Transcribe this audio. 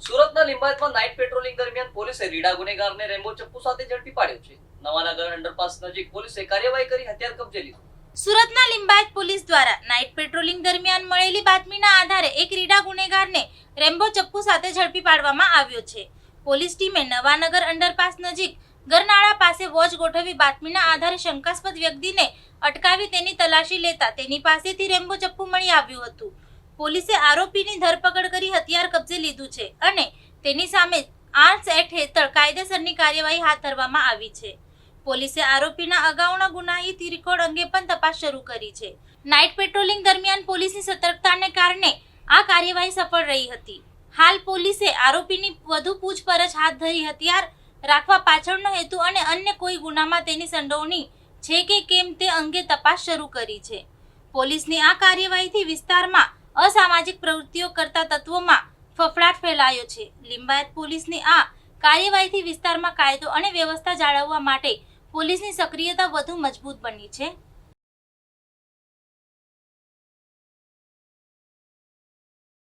સુરતના લિંબાયતમાં night patrolling દરમિયાન પોલીસે રીડા ગુનેગારને રેમ્બો ચપ્પુ સાથે ઝડપી પાડ્યો છે. નવાનગર અંડરપાસ નજીક પોલીસે કાર્યવાહી કરી હથિયાર કબજે લીધું. સુરતના લિંબાયત પોલીસ દ્વારા નાઇટ પેટ્રોલિંગ દરમિયાન મળેલી બાતમીના આધારે એક રીડા ગુનેગારને રેમ્બો ચપ્પુ સાથે ઝડપી પાડવામાં આવ્યો છે. પોલીસ ટીમે નવાનગર અંડરપાસ નજીક ગરનાળા પાસે વોચ ગોઠવી બાતમીના આધારે શંકાસ્પદ વ્યક્તિને અટકાવી તેની તલાશી લેતા તેની પાસેથી રેમ્બો ચપ્પુ મળી આવ્યું હતું. પોલીસે આરોપીની ધરપકડ કરી હથિયાર કબજે લીધું છે અને તેની સામે આર્મ્સ એક્ટ હેઠળ કાયદેસરની કાર્યવાહી હાથ ધરવામાં આવી છે. પોલીસે આરોપીના અગાઉના ગુનાહિત રેકોર્ડ અંગે પણ તપાસ શરૂ કરી છે. નાઇટ પેટ્રોલિંગ દરમિયાન પોલીસની સતર્કતાને કારણે આ કાર્યવાહી સફળ રહી હતી. હાલ પોલીસે આરોપીની વધુ પૂછપરછ હાથ ધરી હથિયાર રાખવા પાછળનો હેતુ અને અન્ય કોઈ ગુનામાં તેની સંડોવણી છે કે કેમ તે અંગે તપાસ શરૂ કરી છે. પોલીસની આ કાર્યવાહીથી વિસ્તારમાં અસામાજિક પ્રવૃત્તિઓ કરતા તત્વોમાં ફફડાટ ફેલાયો છે. લિંબાયત પોલીસની આ કાર્યવાહીથી વિસ્તારમાં કાયદો અને વ્યવસ્થા જાળવવા માટે પોલીસની સક્રિયતા વધુ મજબૂત બની છે.